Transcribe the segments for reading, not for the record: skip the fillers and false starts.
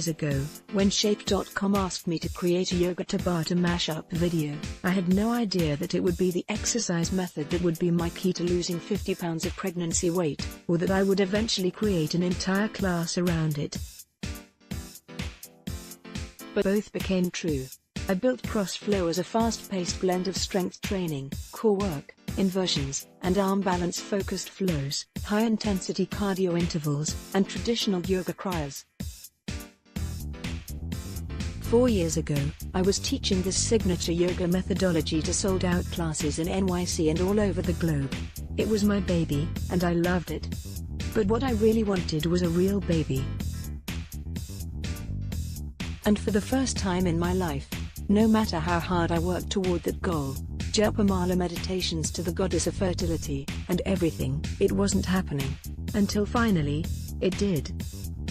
years ago, when Shape.com asked me to create a yoga Tabata mashup video. I had no idea that it would be the exercise method that would be my key to losing 50 pounds of pregnancy weight, or that I would eventually create an entire class around it. But both became true. I built CrossFlow as a fast-paced blend of strength training, core work, inversions, and arm balance-focused flows, high-intensity cardio intervals, and traditional yoga cryas. 4 years ago, I was teaching this signature yoga methodology to sold-out classes in NYC and all over the globe. It was my baby, and I loved it. But what I really wanted was a real baby. And for the first time in my life, no matter how hard I worked toward that goal, Japamala meditations to the goddess of fertility, and everything, it wasn't happening. Until finally, it did.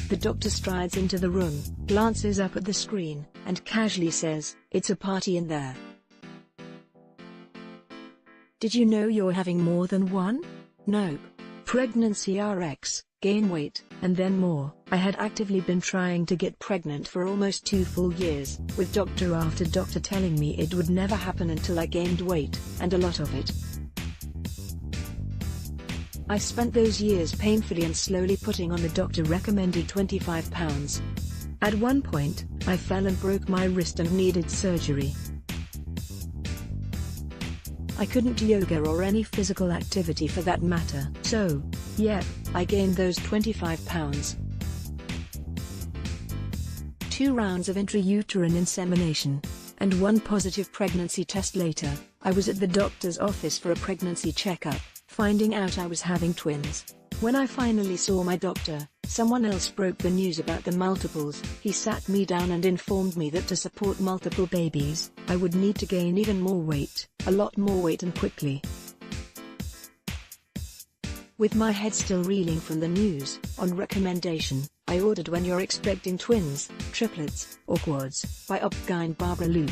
The doctor strides into the room, glances up at the screen, and casually says, "It's a party in there. Did you know you're having more than one?" Nope. Pregnancy RX, gain weight, and then more. I had actively been trying to get pregnant for almost 2 full years, with doctor after doctor telling me it would never happen until I gained weight, and a lot of it. I spent those years painfully and slowly putting on the doctor-recommended 25 pounds. At one point, I fell and broke my wrist and needed surgery. I couldn't do yoga or any physical activity for that matter. So, yep, I gained those 25 pounds. 2 rounds of intrauterine insemination, and 1 positive pregnancy test later, I was at the doctor's office for a pregnancy checkup, finding out I was having twins. When I finally saw my doctor, someone else broke the news about the multiples. He sat me down and informed me that to support multiple babies, I would need to gain even more weight, a lot more weight, and quickly. With my head still reeling from the news, on recommendation, I ordered When You're Expecting Twins, Triplets, or Quads, by OB-GYN Barbara Loop.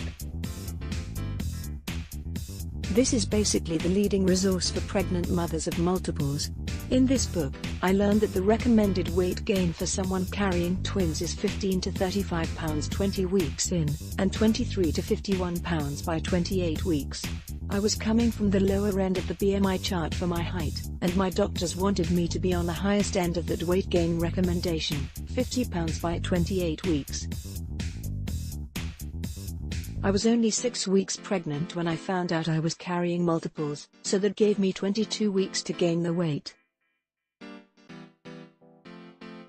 This is basically the leading resource for pregnant mothers of multiples. In this book, I learned that the recommended weight gain for someone carrying twins is 15 to 35 pounds 20 weeks in, and 23 to 51 pounds by 28 weeks. I was coming from the lower end of the BMI chart for my height, and my doctors wanted me to be on the highest end of that weight gain recommendation, 50 pounds by 28 weeks. I was only 6 weeks pregnant when I found out I was carrying multiples, so that gave me 22 weeks to gain the weight.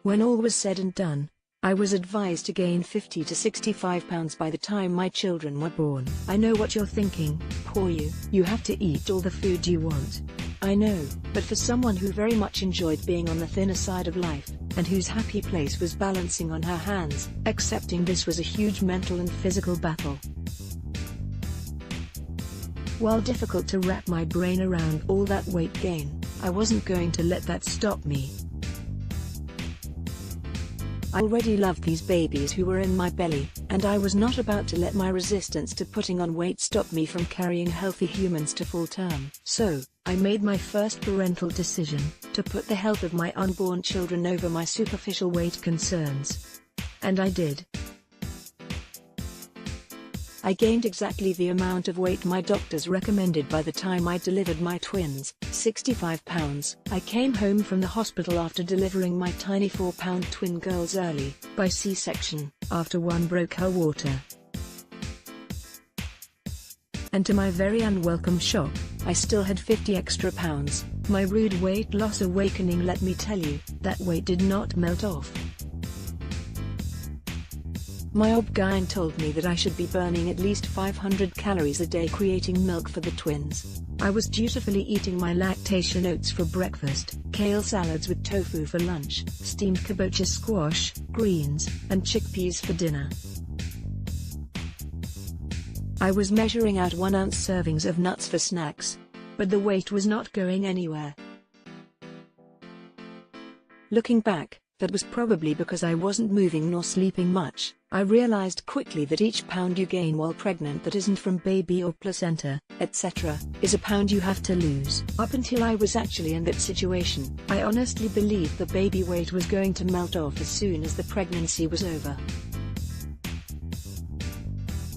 When all was said and done, I was advised to gain 50 to 65 pounds by the time my children were born. I know what you're thinking, poor you. You have to eat all the food you want. I know, but for someone who very much enjoyed being on the thinner side of life, and whose happy place was balancing on her hands, accepting this was a huge mental and physical battle. While difficult to wrap my brain around all that weight gain, I wasn't going to let that stop me. I already loved these babies who were in my belly, and I was not about to let my resistance to putting on weight stop me from carrying healthy humans to full term. So, I made my first parental decision, to put the health of my unborn children over my superficial weight concerns. And I did. I gained exactly the amount of weight my doctors recommended by the time I delivered my twins, 65 pounds. I came home from the hospital after delivering my tiny 4-pound twin girls early, by C-section, after one broke her water. And to my very unwelcome shock, I still had 50 extra pounds. My rude weight loss awakening, let me tell you, that weight did not melt off. My OB-GYN told me that I should be burning at least 500 calories a day creating milk for the twins. I was dutifully eating my lactation oats for breakfast, kale salads with tofu for lunch, steamed kabocha squash, greens, and chickpeas for dinner. I was measuring out 1-ounce servings of nuts for snacks. But the weight was not going anywhere. Looking back, That was probably because I wasn't moving nor sleeping much. I realized quickly that each pound you gain while pregnant that isn't from baby or placenta, etc., is a pound you have to lose. Up until I was actually in that situation, I honestly believed the baby weight was going to melt off as soon as the pregnancy was over.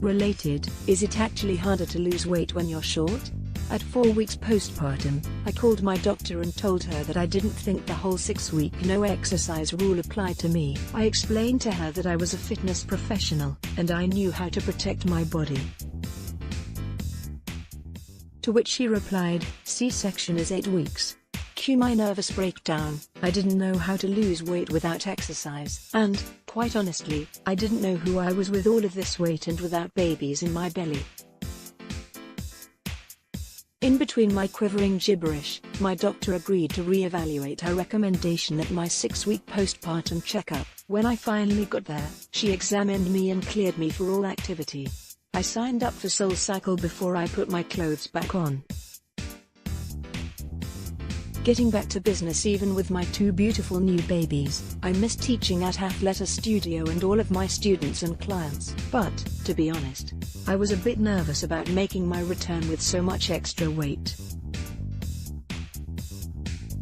Related, is it actually harder to lose weight when you're short? At 4 weeks postpartum, I called my doctor and told her that I didn't think the whole 6-week no exercise rule applied to me. I explained to her that I was a fitness professional, and I knew how to protect my body. To which she replied, C-section is 8 weeks. Cue my nervous breakdown. I didn't know how to lose weight without exercise. And, quite honestly, I didn't know who I was with all of this weight and without babies in my belly. In between my quivering gibberish, my doctor agreed to re-evaluate her recommendation at my 6-week postpartum checkup. When I finally got there, she examined me and cleared me for all activity. I signed up for SoulCycle before I put my clothes back on. Getting back to business even with my 2 beautiful new babies, I miss teaching at Athleta Studio and all of my students and clients. But, to be honest, I was a bit nervous about making my return with so much extra weight.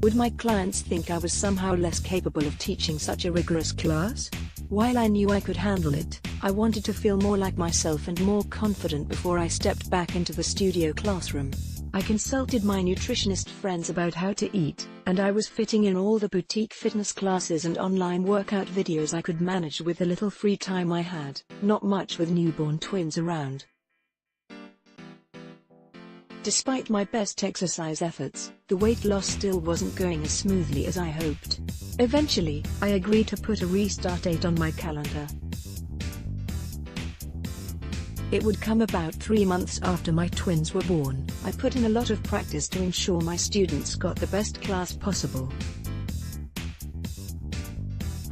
Would my clients think I was somehow less capable of teaching such a rigorous class? While I knew I could handle it, I wanted to feel more like myself and more confident before I stepped back into the studio classroom. I consulted my nutritionist friends about how to eat, and I was fitting in all the boutique fitness classes and online workout videos I could manage with the little free time I had. Not much with newborn twins around. Despite my best exercise efforts, the weight loss still wasn't going as smoothly as I hoped. Eventually, I agreed to put a restart date on my calendar. It would come about 3 months after my twins were born. I put in a lot of practice to ensure my students got the best class possible.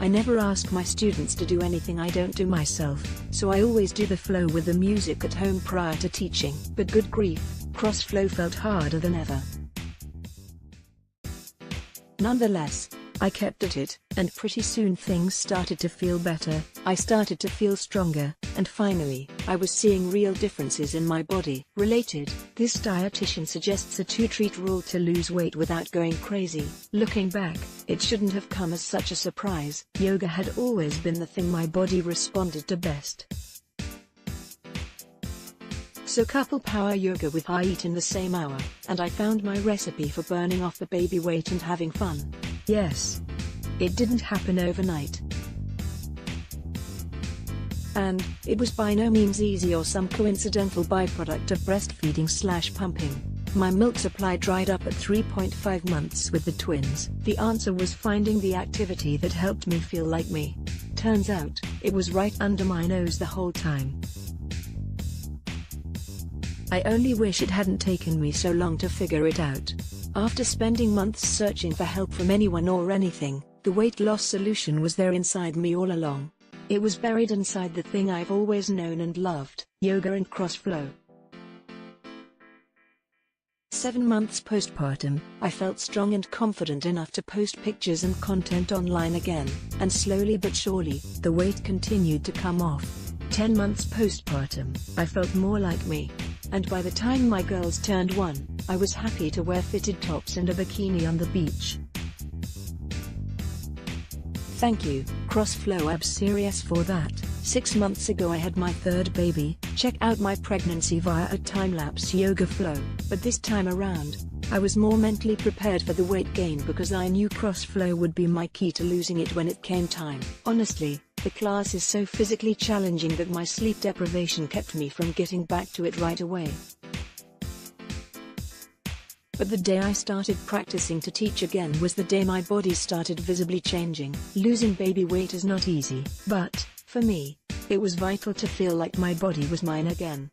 I never ask my students to do anything I don't do myself, so I always do the flow with the music at home prior to teaching. But good grief, CrossFlow felt harder than ever. Nonetheless, I kept at it, and pretty soon things started to feel better. I started to feel stronger, and finally, I was seeing real differences in my body. Related, this dietitian suggests a 2-treat rule to lose weight without going crazy. Looking back, it shouldn't have come as such a surprise. Yoga had always been the thing my body responded to best. So couple power yoga with high eat in the same hour, and I found my recipe for burning off the baby weight and having fun. Yes. It didn't happen overnight. And, it was by no means easy or some coincidental byproduct of breastfeeding/pumping. My milk supply dried up at 3.5 months with the twins. The answer was finding the activity that helped me feel like me. Turns out, it was right under my nose the whole time. I only wish it hadn't taken me so long to figure it out. After spending months searching for help from anyone or anything, the weight loss solution was there inside me all along. It was buried inside the thing I've always known and loved, yoga and CrossFlow. 7 months postpartum, I felt strong and confident enough to post pictures and content online again, and slowly but surely, the weight continued to come off. 10 months postpartum, I felt more like me. And by the time my girls turned 1, I was happy to wear fitted tops and a bikini on the beach. Thank you, CrossFlow Abs Series, for that. 6 months ago I had my 3rd baby. Check out my pregnancy via a time-lapse yoga flow. But this time around, I was more mentally prepared for the weight gain because I knew CrossFlow would be my key to losing it when it came time. Honestly, the class is so physically challenging that my sleep deprivation kept me from getting back to it right away. But the day I started practicing to teach again was the day my body started visibly changing. Losing baby weight is not easy, but, for me, it was vital to feel like my body was mine again.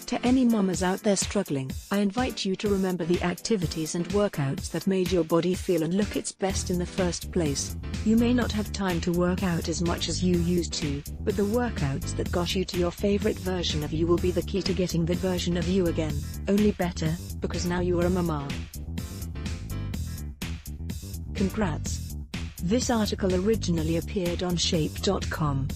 To any mamas out there struggling, I invite you to remember the activities and workouts that made your body feel and look its best in the first place. You may not have time to work out as much as you used to, but the workouts that got you to your favorite version of you will be the key to getting that version of you again, only better, because now you are a mama. Congrats! This article originally appeared on Shape.com.